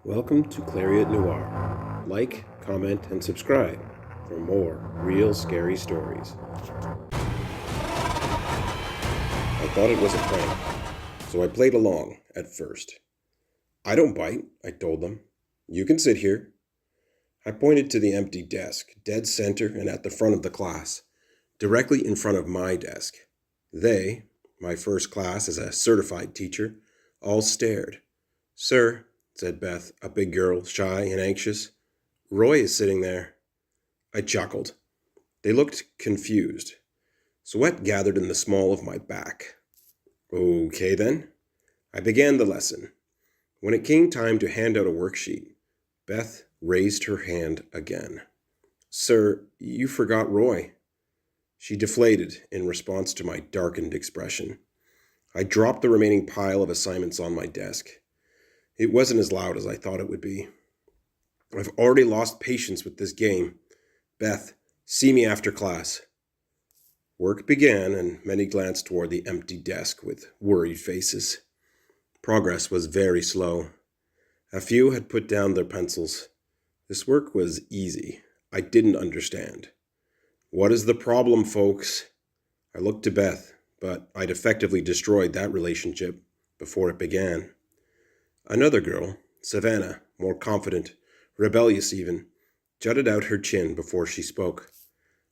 Welcome to Clariot Noir. Like, comment, and subscribe for more real scary stories. I thought it was a prank, so I played along at first. I don't bite, I told them. You can sit here. I pointed to the empty desk, dead center and at the front of the class, directly in front of my desk. They, my first class as a certified teacher, all stared. "Sir," said Beth, a big girl, shy and anxious, "Roy is sitting there." I chuckled. They looked confused. Sweat gathered in the small of my back. Okay then. I began the lesson. When it came time to hand out a worksheet, Beth raised her hand again. "Sir, you forgot Roy." She deflated in response to my darkened expression. I dropped the remaining pile of assignments on my desk. It wasn't as loud as I thought it would be. "I've already lost patience with this game. Beth, see me after class." Work began, and many glanced toward the empty desk with worried faces. Progress was very slow. A few had put down their pencils. This work was easy. I didn't understand. "What is the problem, folks?" I looked to Beth, but I'd effectively destroyed that relationship before it began. Another girl, Savannah, more confident, rebellious even, jutted out her chin before she spoke.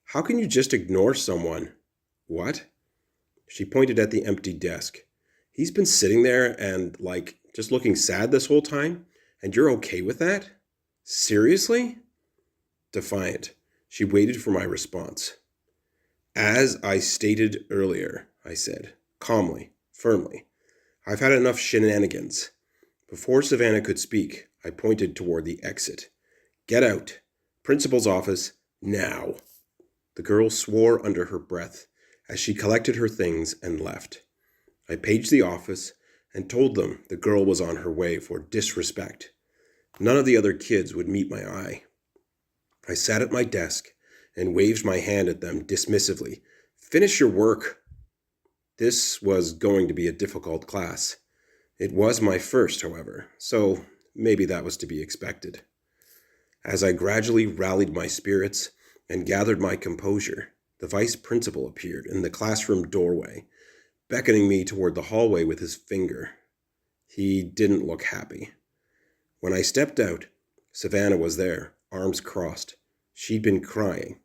"How can you just ignore someone?" "What?" She pointed at the empty desk. "He's been sitting there and, just looking sad this whole time, and you're okay with that? Seriously?" Defiant, she waited for my response. "As I stated earlier," I said, calmly, firmly, "I've had enough shenanigans." Before Savannah could speak, I pointed toward the exit. "Get out. Principal's office, now." The girl swore under her breath as she collected her things and left. I paged the office and told them the girl was on her way for disrespect. None of the other kids would meet my eye. I sat at my desk and waved my hand at them dismissively. "Finish your work." This was going to be a difficult class. It was my first, however, so maybe that was to be expected. As I gradually rallied my spirits and gathered my composure, the vice principal appeared in the classroom doorway, beckoning me toward the hallway with his finger. He didn't look happy. When I stepped out, Savannah was there, arms crossed. She'd been crying.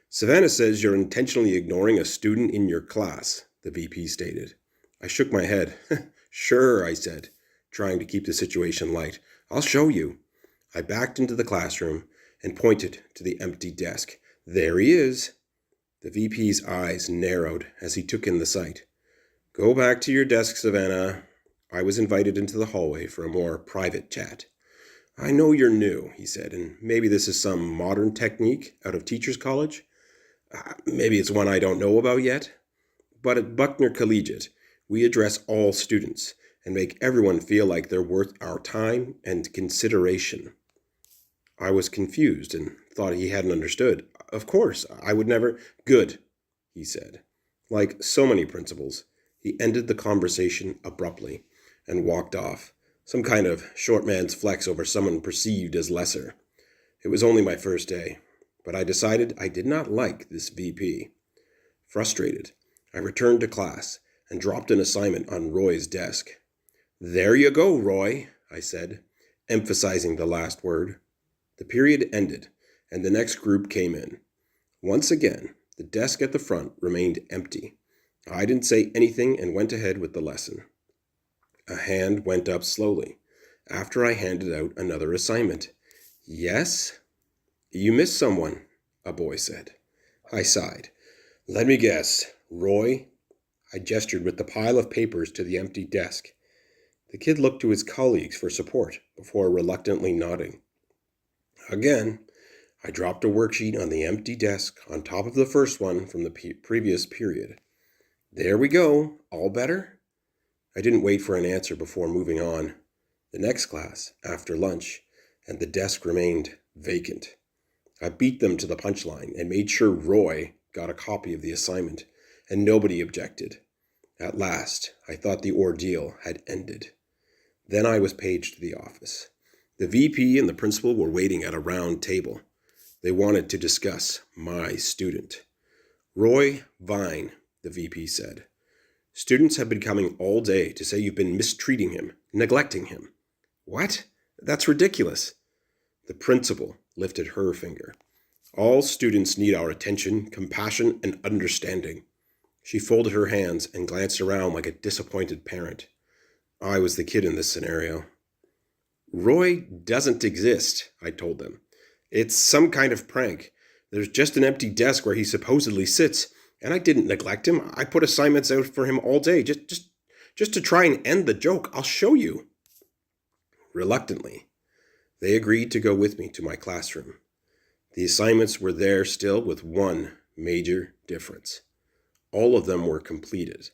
"Savannah says you're intentionally ignoring a student in your class," the VP stated. I shook my head. "Sure," I said, trying to keep the situation light. "I'll show you." I backed into the classroom and pointed to the empty desk. "There he is." The VP's eyes narrowed as he took in the sight. "Go back to your desk, Savannah." I was invited into the hallway for a more private chat. "I know you're new," he said, "and maybe this is some modern technique out of Teachers College. Maybe it's one I don't know about yet. But at Buchner Collegiate, we address all students and make everyone feel like they're worth our time and consideration." I was confused and thought he hadn't understood. "Of course, I would never—" "Good," he said. Like so many principals, he ended the conversation abruptly and walked off, some kind of short man's flex over someone perceived as lesser. It was only my first day, but I decided I did not like this VP. Frustrated, I returned to class and dropped an assignment on Roy's desk. "There you go, Roy," I said, emphasizing the last word. The period ended, and the next group came in. Once again, the desk at the front remained empty. I didn't say anything and went ahead with the lesson. A hand went up slowly, after I handed out another assignment. "Yes?" "You missed someone," a boy said. I sighed. "Let me guess. Roy?" I gestured with the pile of papers to the empty desk. The kid looked to his colleagues for support before reluctantly nodding. Again, I dropped a worksheet on the empty desk on top of the first one from the previous period. "There we go. All better?" I didn't wait for an answer before moving on. The next class, after lunch, and the desk remained vacant. I beat them to the punchline and made sure Roy got a copy of the assignment, and nobody objected. At last, I thought the ordeal had ended. Then I was paged to the office. The VP and the principal were waiting at a round table. They wanted to discuss my student. Roy Vine, the VP said. Students have been coming all day to say you've been mistreating him, neglecting him. What? That's ridiculous. The principal lifted her finger. All students need our attention, compassion, and understanding. She folded her hands and glanced around like a disappointed parent. I was the kid in this scenario. Roy doesn't exist, I told them. It's some kind of prank. There's just an empty desk where he supposedly sits, and I didn't neglect him. I put assignments out for him all day, just to try and end the joke. I'll show you. Reluctantly, they agreed to go with me to my classroom. The assignments were there still with one major difference. All of them were completed.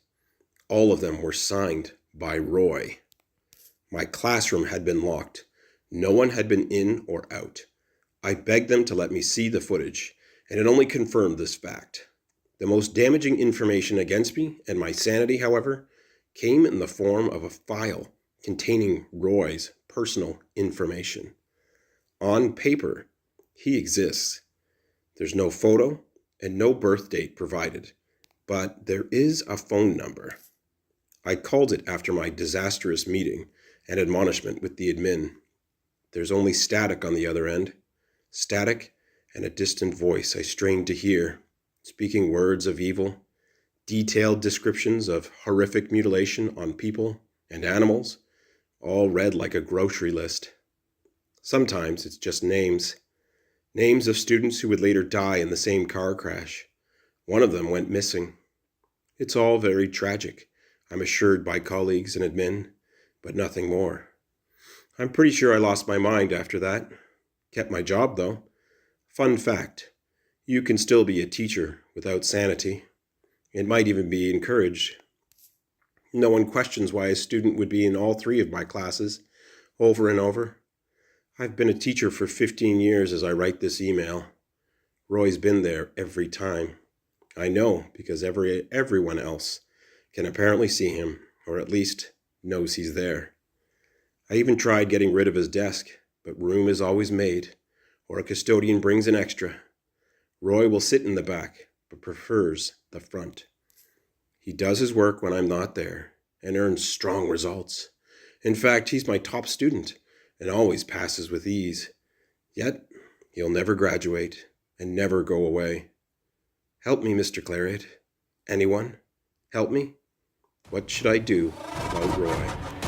All of them were signed by Roy. My classroom had been locked. No one had been in or out. I begged them to let me see the footage, and it only confirmed this fact. The most damaging information against me and my sanity, however, came in the form of a file containing Roy's personal information. On paper, he exists. There's no photo and no birth date provided, but there is a phone number. I called it after my disastrous meeting and admonishment with the admin. There's only static on the other end. Static and a distant voice I strained to hear, speaking words of evil, detailed descriptions of horrific mutilation on people and animals, all read like a grocery list. Sometimes it's just names. Names of students who would later die in the same car crash. One of them went missing. It's all very tragic, I'm assured by colleagues and admin, but nothing more. I'm pretty sure I lost my mind after that. Kept my job, though. Fun fact, you can still be a teacher without sanity. It might even be encouraged. No one questions why a student would be in all 3 of my classes, over and over. I've been a teacher for 15 years as I write this email. Roy's been there every time. I know because everyone else can apparently see him, or at least knows he's there. I even tried getting rid of his desk, but room is always made, or a custodian brings an extra. Roy will sit in the back, but prefers the front. He does his work when I'm not there, and earns strong results. In fact, he's my top student, and always passes with ease. Yet, he'll never graduate, and never go away. Help me, Mr. Claret. Anyone? Help me? What should I do about Roy?